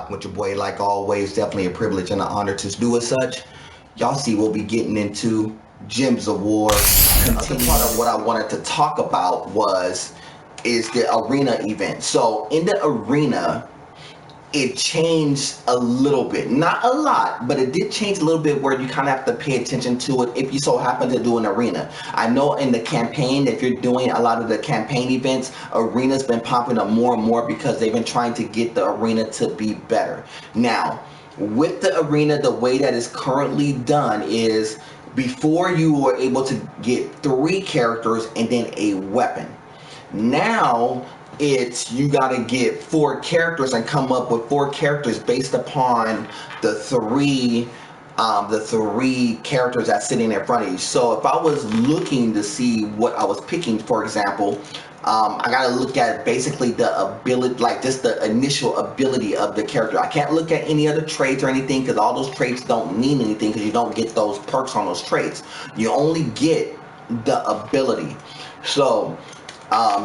rocking with your boy like always. Definitely a privilege and an honor to do as such. Y'all see we'll be getting into Gems of War. Another part of what I wanted to talk about is the arena event. So in the arena, it changed a little bit, not a lot, but it did change a little bit where you kind of have to pay attention to it if you so happen to do an arena. I know in the campaign, if you're doing a lot of the campaign events, arena's been popping up more and more because they've been trying to get the arena to be better. Now, with the arena, the way that is currently done is before you were able to get 3 characters and then a weapon. Now it's you got to get 4 characters and come up with 4 characters based upon the three characters that's sitting in front of you. So if I was looking to see what I was picking, for example, I got to look at basically the ability, like just the initial ability of the character. I can't look at any other traits or anything because all those traits don't mean anything because you don't get those perks on those traits. You only get the ability. So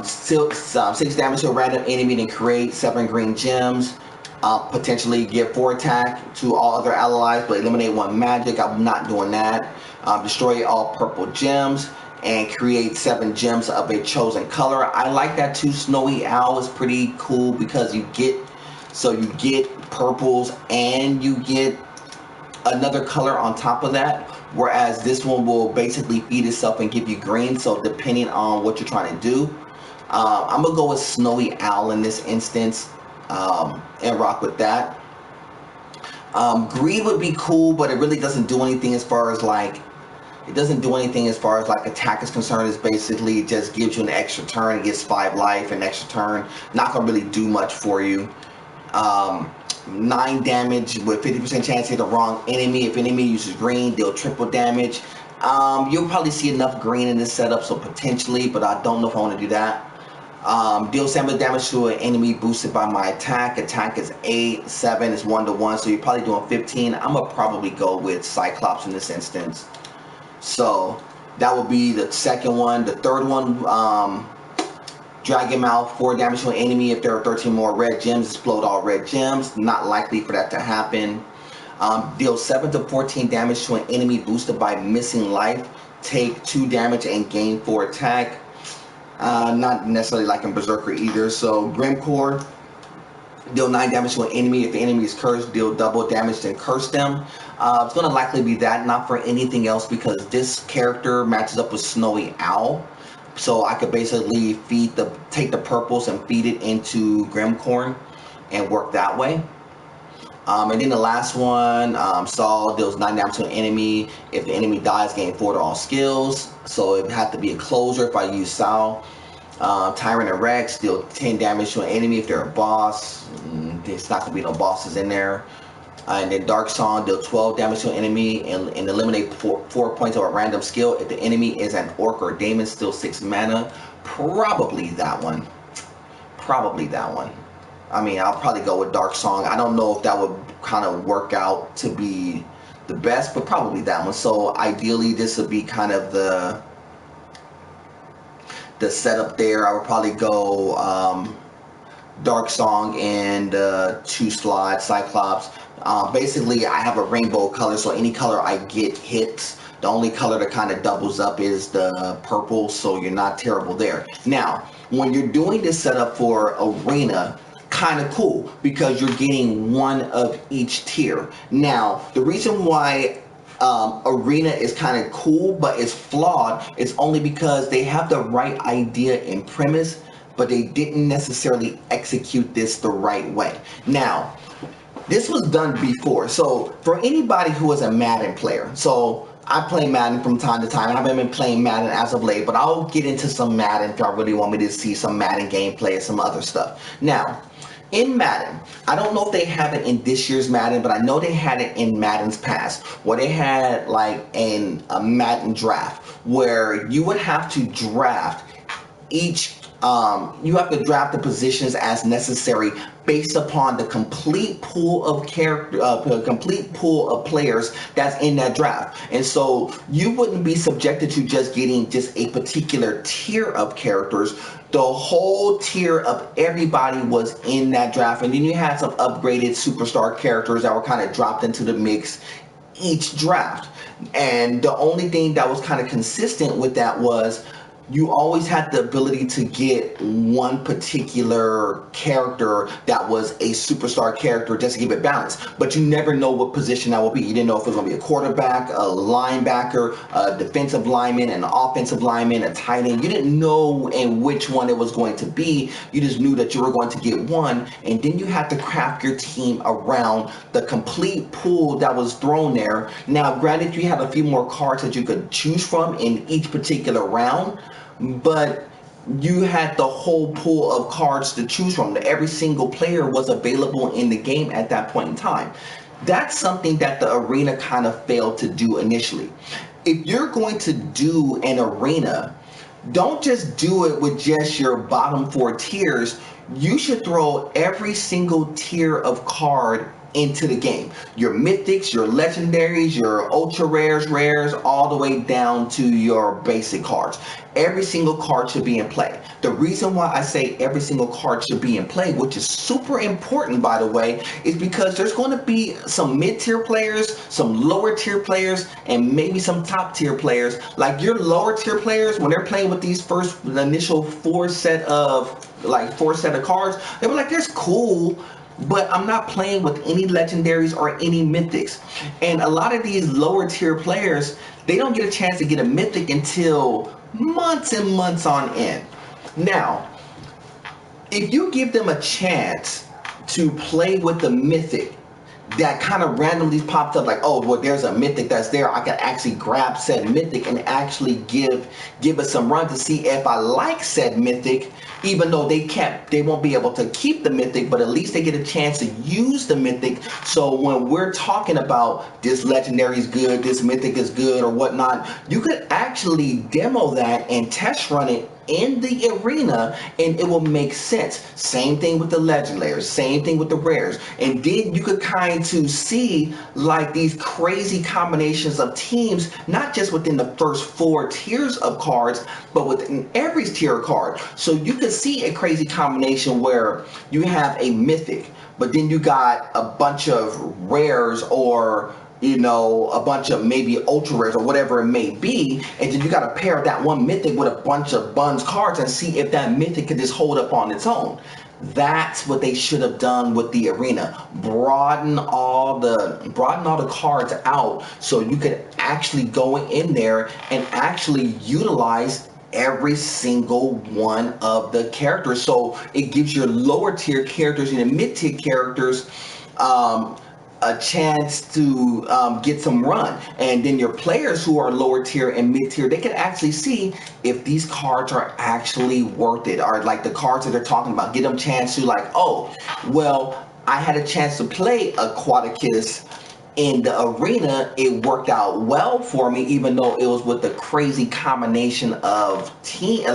6 damage to a random enemy, then create 7 green gems. Potentially give 4 attack to all other allies, but eliminate 1 magic. I'm not doing that. Destroy all purple gems and create 7 gems of a chosen color. I like that too. Snowy Owl is pretty cool because you get purples and you get another color on top of that, whereas this one will basically feed itself and give you green. So depending on what you're trying to do, I'm gonna go with Snowy Owl in this instance, and rock with that. Green would be cool, but it really doesn't do anything as far as like attack is concerned. It's basically just gives you an extra turn. It gets 5 life, an extra turn. Not gonna really do much for you. 9 damage with 50% chance to hit the wrong enemy. If enemy uses green, deal triple damage. You'll probably see enough green in this setup, so potentially, but I don't know if I want to do that. Deal 7 damage to an enemy boosted by my attack. Attack is 8, 7 is 1-to-1, so you're probably doing 15. I'm gonna probably go with Cyclops in this instance. So that would be the second one. The third one, Dragon Mouth, 4 damage to an enemy. If there are 13 more red gems, explode all red gems. Not likely for that to happen. Deal 7 to 14 damage to an enemy boosted by missing life. Take 2 damage and gain 4 attack. Not necessarily like in Berserker either. So Grimcore, deal 9 damage to an enemy. If the enemy is cursed, deal double damage and curse them. It's going to likely be that, not for anything else, because this character matches up with Snowy Owl. So I could basically take the purples and feed it into Grimcorn and work that way. And then the last one, Saul deals 9 damage to an enemy. If the enemy dies, gain 4 to all skills. So it would have to be a closer if I use Saul. Tyrant and Rex deal 10 damage to an enemy if they're a boss. There's not going to be no bosses in there. And then Dark Song deal 12 damage to an enemy and eliminate 4 points of a random skill. If the enemy is an orc or demon, still 6 mana. Probably that one. I mean, I'll probably go with Dark Song. I don't know if that would kind of work out to be the best, but probably that one. So ideally, this would be kind of the setup there. I would probably go Dark Song and 2 slots, Cyclops. Basically, I have a rainbow color, so any color I get hits. The only color that kind of doubles up is the purple, so you're not terrible there. Now, when you're doing this setup for Arena, kind of cool because you're getting 1 of each tier. Now, the reason why Arena is kind of cool but it's flawed is only because they have the right idea in premise, but they didn't necessarily execute this the right way. Now, this was done before. So for anybody who is a Madden player, so I play Madden from time to time. I haven't been playing Madden as of late, but I'll get into some Madden if y'all really want me to see some Madden gameplay and some other stuff. Now, in Madden, I don't know if they have it in this year's Madden, but I know they had it in Madden's past, where they had like a Madden draft, where you would have to draft each You have to draft the positions as necessary based upon the complete pool of complete pool of players that's in that draft. And so you wouldn't be subjected to just getting just a particular tier of characters. The whole tier of everybody was in that draft, and then you had some upgraded superstar characters that were kind of dropped into the mix each draft. And the only thing that was kind of consistent with that was you always had the ability to get one particular character that was a superstar character just to give it balance. But you never know what position that will be. You didn't know if it was going to be a quarterback, a linebacker, a defensive lineman, an offensive lineman, a tight end. You didn't know in which one it was going to be. You just knew that you were going to get one. And then you had to craft your team around the complete pool that was thrown there. Now, granted, you had a few more cards that you could choose from in each particular round, but you had the whole pool of cards to choose from. Every single player was available in the game at that point in time. That's something that the arena kind of failed to do initially. If you're going to do an arena, don't just do it with just your bottom 4 tiers. You should throw every single tier of card into the game. Your mythics, your legendaries, your ultra rares, all the way down to your basic cards. Every single card should be in play. The reason why I say every single card should be in play, which is super important by the way, is because there's going to be some mid-tier players, some lower tier players, and maybe some top tier players. Like your lower tier players, when they're playing with these the initial four set of cards, they were like, that's cool, but I'm not playing with any legendaries or any mythics. And a lot of these lower tier players, they don't get a chance to get a mythic until months and months on end. Now, if you give them a chance to play with the mythic that kind of randomly pops up, like, oh, well, there's a mythic that's there, I can actually grab said mythic and actually give it some run to see if I like said mythic, even though they won't be able to keep the mythic, but at least they get a chance to use the mythic. So when we're talking about this legendary is good, this mythic is good or whatnot, you could actually demo that and test run it in the arena, and it will make sense. Same thing with the legendaries, same thing with the rares. And then you could kind of see like these crazy combinations of teams, not just within the first 4 tiers of cards, but within every tier card. So you could see a crazy combination where you have a mythic, but then you got a bunch of rares, or a bunch of maybe ultra rares or whatever it may be, and then you got to pair that one mythic with a bunch of buns cards and see if that mythic can just hold up on its own. That's what they should have done with the arena. Broaden all the cards out so you could actually go in there and actually utilize every single one of the characters. So it gives your lower tier characters and the mid tier characters a chance to get some run. And then your players who are lower tier and mid tier, they can actually see if these cards are actually worth it, or like the cards that they're talking about, get them a chance to like, oh, well, I had a chance to play Aquaticus in the arena, it worked out well for me, even though it was with the crazy combination of team,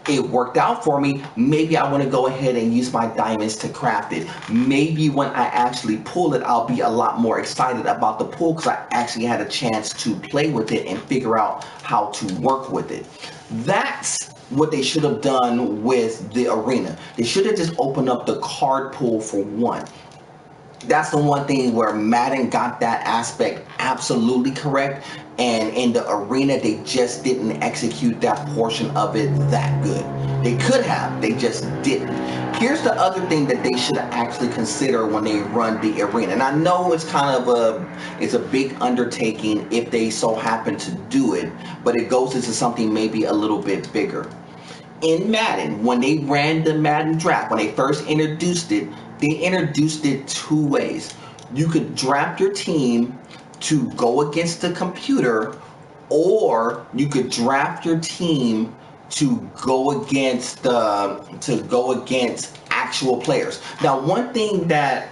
it worked out for me. Maybe I want to go ahead and use my diamonds to craft it. Maybe when I actually pull it, I'll be a lot more excited about the pull because I actually had a chance to play with it and figure out how to work with it. That's what they should have done with the arena. They should have just opened up the card pool for one. That's the one thing where Madden got that aspect absolutely correct, and in the arena they just didn't execute that portion of it that good. They could have, they just didn't. Here's the other thing that they should actually consider when they run the arena, and I know it's kind of a big undertaking if they so happen to do it, but it goes into something maybe a little bit bigger. In Madden, when they ran the Madden draft, when they first introduced it, they introduced it 2 ways. You could draft your team to go against the computer, or you could draft your team to go against actual players. Now, one thing that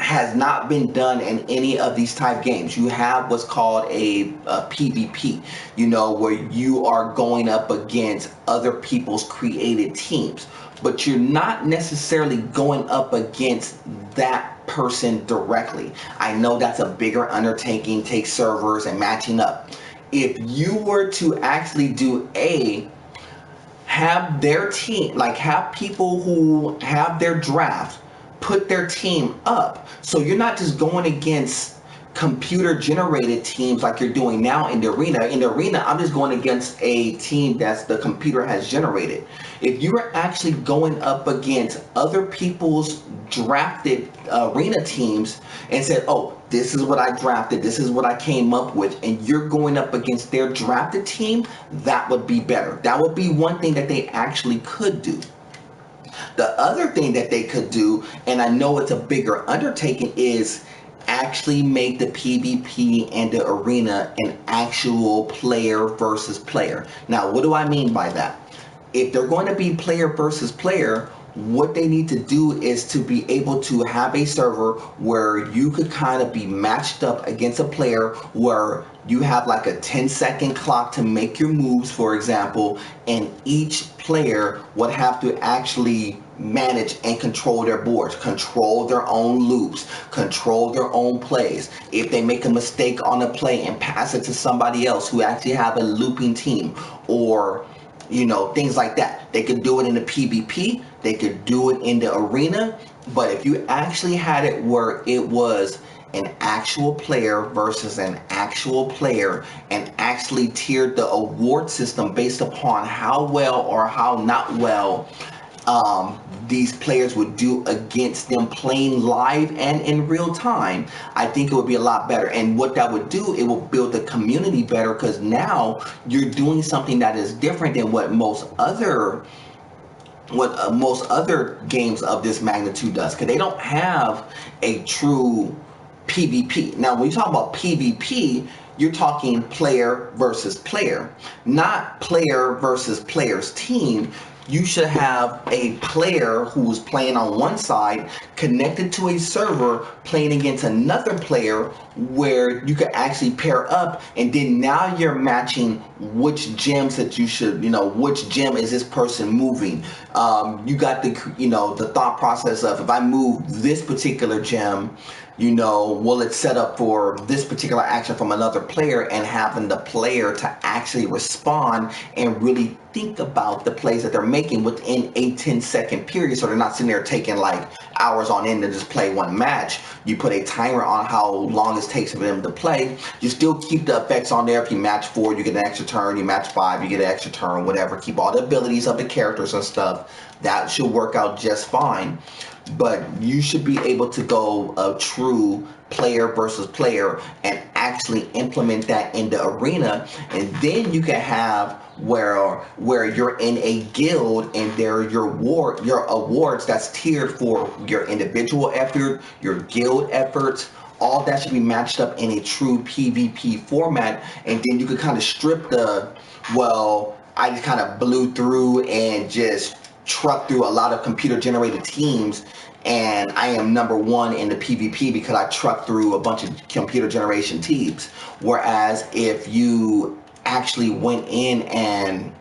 has not been done in any of these type games. You have what's called a PvP, you know, where you are going up against other people's created teams, but you're not necessarily going up against that person directly. I know that's a bigger undertaking, takes servers and matching up. If you were to actually do have their team, like have people who have their draft put their team up, so you're not just going against computer generated teams like you're doing now in the arena. In the arena, I'm just going against a team that's the computer has generated. If you are actually going up against other people's drafted arena teams and said, oh, this is what I drafted, this is what I came up with, and you're going up against their drafted team, that would be better. That would be one thing that they actually could do. The other thing that they could do, and I know it's a bigger undertaking, is actually make the PvP and the arena an actual player versus player. Now, what do I mean by that? If they're going to be player versus player, what they need to do is to be able to have a server where you could kind of be matched up against a player where you have like a 10-second clock to make your moves, for example, and each player would have to actually manage and control their boards, control their own loops, control their own plays. If they make a mistake on a play and pass it to somebody else who actually have a looping team, or you know, things like that. They could do it in the PvP, they could do it in the arena, but if you actually had it where it was an actual player versus an actual player and actually tiered the award system based upon how well or how not well these players would do against them playing live and in real time, I think it would be a lot better. And what that would do, it will build the community better, because now you're doing something that is different than what most other games of this magnitude does, because they don't have a true PvP. Now, when you talk about PvP, you're talking player versus player, not player versus player's team. You should have a player who's playing on one side connected to a server playing against another player, where you could actually pair up, and then now you're matching which gems that you should, you know, which gem is this person moving. You got the, you know, the thought process of, if I move this particular gem, you know, will it set up for this particular action from another player, and having the player to actually respond and really think about the plays that they're making within a 10-second period, so they're not sitting there taking like hours on end to just play one match. You put a timer on how long it takes for them to play. You still keep the effects on there. If you match 4, you get an extra turn. You match 5, you get an extra turn, whatever. Keep all the abilities of the characters and stuff. That should work out just fine. But you should be able to go a true player versus player and actually implement that in the arena, and then you can have where you're in a guild, and there are your awards that's tiered for your individual effort, your guild efforts. All that should be matched up in a true PvP format, and then you could kind of strip the, well, I just kind of blew through and just truck through a lot of computer generated teams, and I am number one in the PvP because I trucked through a bunch of computer generation teams. Whereas if you actually went in and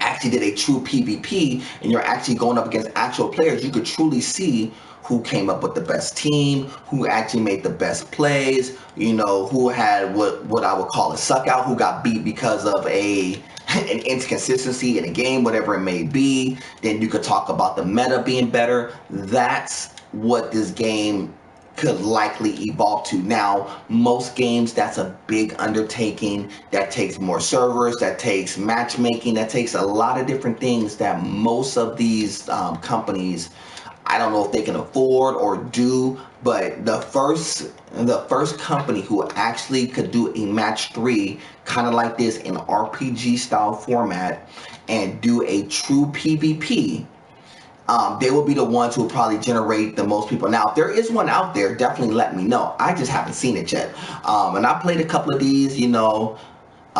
actually did a true PvP, and you're actually going up against actual players, you could truly see who came up with the best team, who actually made the best plays, you know, who had what I would call a suck out, who got beat because of an inconsistency in a game, whatever it may be. Then you could talk about the meta being better. That's what this game could likely evolve to. Now, most games, that's a big undertaking. That takes more servers, that takes matchmaking, that takes a lot of different things that most of these companies, I don't know if they can afford or do. But the first company who actually could do a match 3 kind of like this in RPG style format and do a true PvP, they will be the ones who will probably generate the most people. Now, if there is one out there, definitely let me know. I just haven't seen it yet. And I played a couple of these, you know.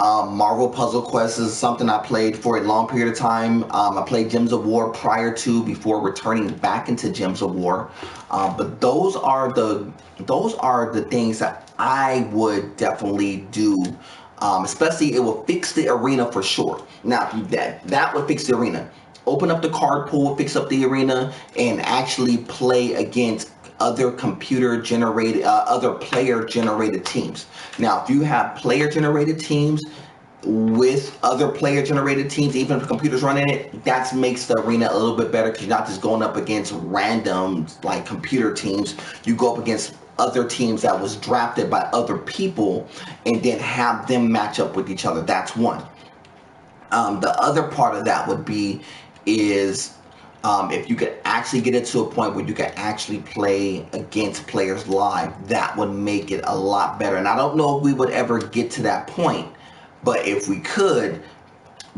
Marvel Puzzle Quest is something I played for a long period of time. I played Gems of War before returning back into Gems of War. But those are the things that I would definitely do. Especially, it will fix the arena for sure. Now, if you, that would fix the arena. Open up the card pool, fix up the arena, and actually play against other other player generated teams. Now, if you have player generated teams with other player generated teams, even if the computer's running it, that makes the arena a little bit better because you're not just going up against random like computer teams. You go up against other teams that was drafted by other people and then have them match up with each other. That's one. The other part of that would be is if you could actually get it to a point where you could actually play against players live, that would make it a lot better. And I don't know if we would ever get to that point, but if we could,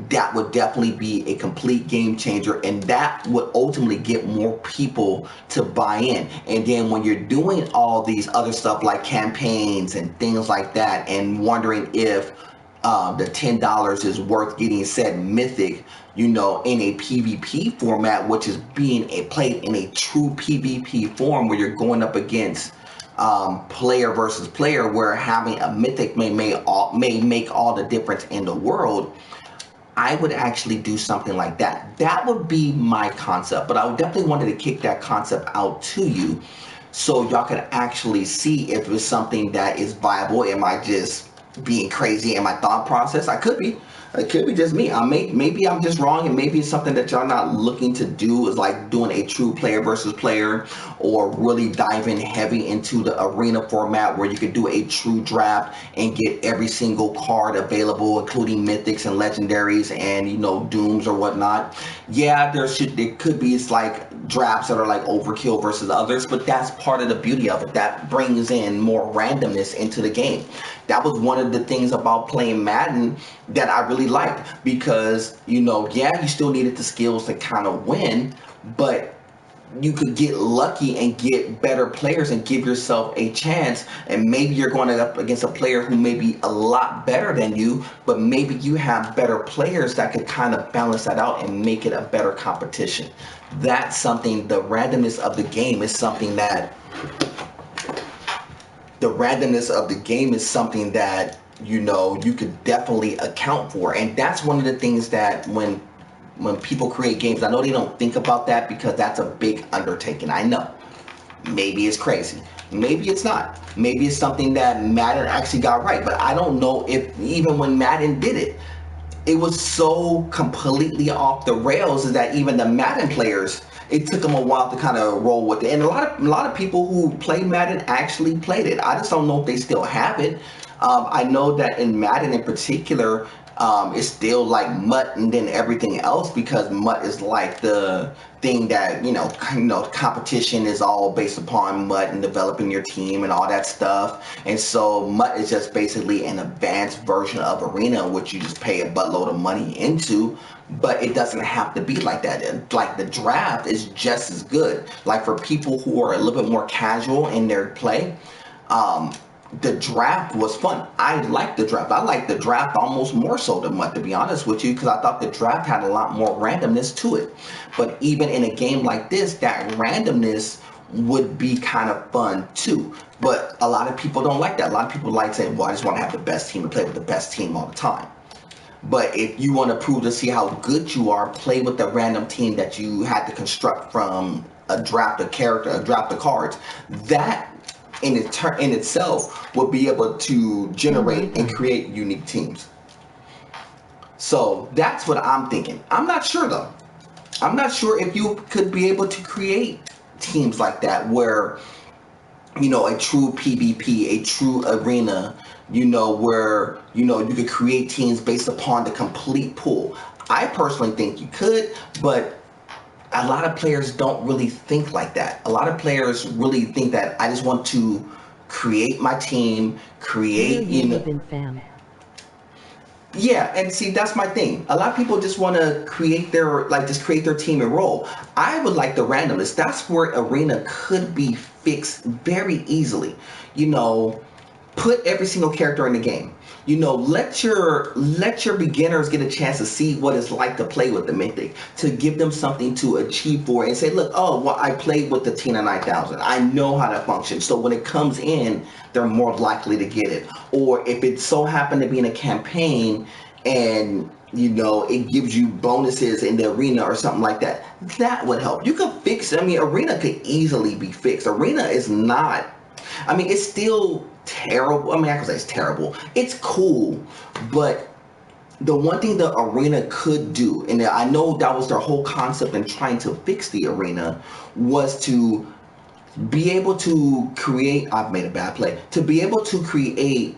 that would definitely be a complete game changer, and that would ultimately get more people to buy in. And then when you're doing all these other stuff like campaigns and things like that, and wondering if the $10 is worth getting said mythic, in a PvP format, which is being played in a true PvP form where you're going up against player versus player, where having a mythic may make all the difference in the world. I would actually do something like that. That would be my concept, but I would definitely wanted to kick that concept out to you so y'all could actually see if it's something that is viable. Am I just being crazy in my thought process? It could be just me. Maybe I'm just wrong, and maybe it's something that y'all not looking to do, is like doing a true player versus player, or really diving heavy into the arena format where you could do a true draft and get every single card available, including mythics and legendaries and dooms or whatnot. Yeah, there could be like drafts that are like overkill versus others, but that's part of the beauty of it. That brings in more randomness into the game. That was one of the things about playing Madden that I really liked, because you still needed the skills to kind of win, but you could get lucky and get better players and give yourself a chance. And maybe you're going up against a player who may be a lot better than you, but maybe you have better players that could kind of balance that out and make it a better competition. That's something, the randomness of the game is something that you could definitely account for. And that's one of the things that when people create games, I know they don't think about that because that's a big undertaking. I know. Maybe it's crazy. Maybe it's not. Maybe it's something that Madden actually got right. But I don't know if even when Madden did it, it was so completely off the rails that even the Madden players, it took them a while to kind of roll with it. And a lot of people who play Madden actually played it. I just don't know if they still have it. I know that in Madden in particular, it's still like MUT and then everything else, because MUT is like the thing that competition is all based upon MUT and developing your team and all that stuff. And so MUT is just basically an advanced version of Arena, which you just pay a buttload of money into. But it doesn't have to be like that. Like the draft is just as good. Like for people who are a little bit more casual in their play, the draft was fun. I liked the draft. I liked the draft almost more so than MUT, to be honest with you, because I thought the draft had a lot more randomness to it. But even in a game like this, that randomness would be kind of fun too. But a lot of people don't like that. A lot of people like saying, well, I just want to have the best team and play with the best team all the time. But if you want to prove to see how good you are, play with the random team that you had to construct from a draft of cards. That in itself will be able to generate and create unique teams. So that's what I'm thinking. I'm not sure though. I'm not sure if you could be able to create teams like that where, a true PvP, a true arena, where, you could create teams based upon the complete pool. I personally think you could, but a lot of players don't really think like that. A lot of players really think that I just want to create my team, Yeah, and see, that's my thing. A lot of people just want to create their team and roll. I would like the randomness. That's where Arena could be fixed very easily. put every single character in the game. You know, let your beginners get a chance to see what it's like to play with the Mythic, to give them something to achieve for, and say, look, oh, well, I played with the Tina 9000. I know how that functions. So when it comes in, they're more likely to get it. Or if it so happened to be in a campaign and you know it gives you bonuses in the arena or something like that, that would help. You could fix. I mean, arena could easily be fixed. Arena is not. I mean, it's still terrible. I mean, I can say it's terrible. It's cool, but the one thing the arena could do, and I know that was their whole concept in trying to fix the arena, was to be able to create. I've made a bad play. To be able to create,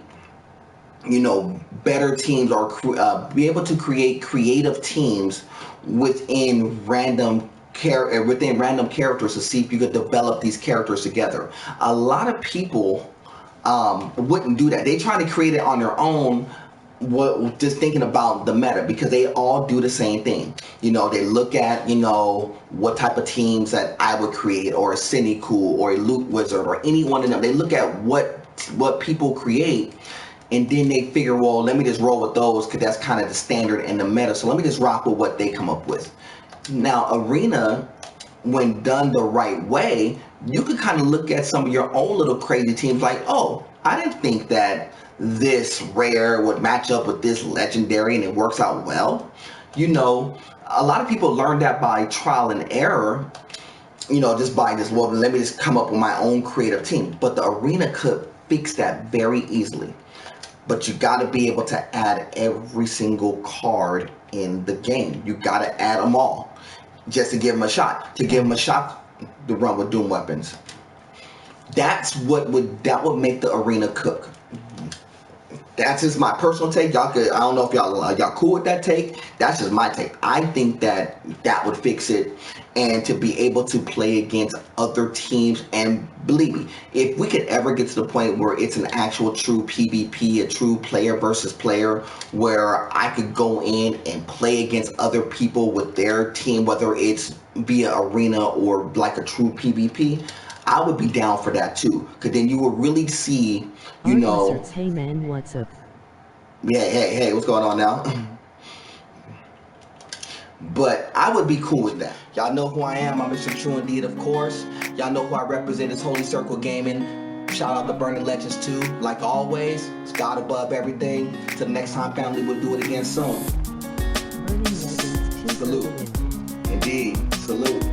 you know, better teams, or be able to create creative teams within within random characters, to see if you could develop these characters together. A lot of people wouldn't do that. They try to create it on their own, just thinking about the meta, because they all do the same thing. You know, they look at, you know, what type of teams that I would create, or a Cynical, or a Loot Wizard, or any one of them. They look at what people create, and then they figure, well, let me just roll with those because that's kind of the standard in the meta. So let me just rock with what they come up with. Now, arena, when done the right way, you could kind of look at some of your own little crazy teams like, oh, I didn't think that this rare would match up with this legendary, and it works out well. You know, a lot of people learn that by trial and error, you know, just by this, well, let me just come up with my own creative team. But the arena could fix that very easily. But you got to be able to add every single card in the game. You got to add them all just to give them a shot. To give them a shot to run with Doom weapons. That would make the arena cook. That's just my personal take. Y'all could, I don't know if y'all cool with that take. That's just my take. I think that would fix it, and to be able to play against other teams. And believe me, if we could ever get to the point where it's an actual true PvP, a true player versus player, where I could go in and play against other people with their team, whether it's via arena or like a true PvP, I would be down for that too. Because then you would really see, you know. Hey man, what's up? Yeah, hey, what's going on now? But I would be cool with that. Y'all know who I am. I'm Mr. True Indeed, of course. Y'all know who I represent. It's Holy Circle Gaming. Shout out to Burning Legends too. Like always, it's God above everything. Till the next time, family, we'll do it again soon. Burning Legends 2. Salute. Indeed, salute.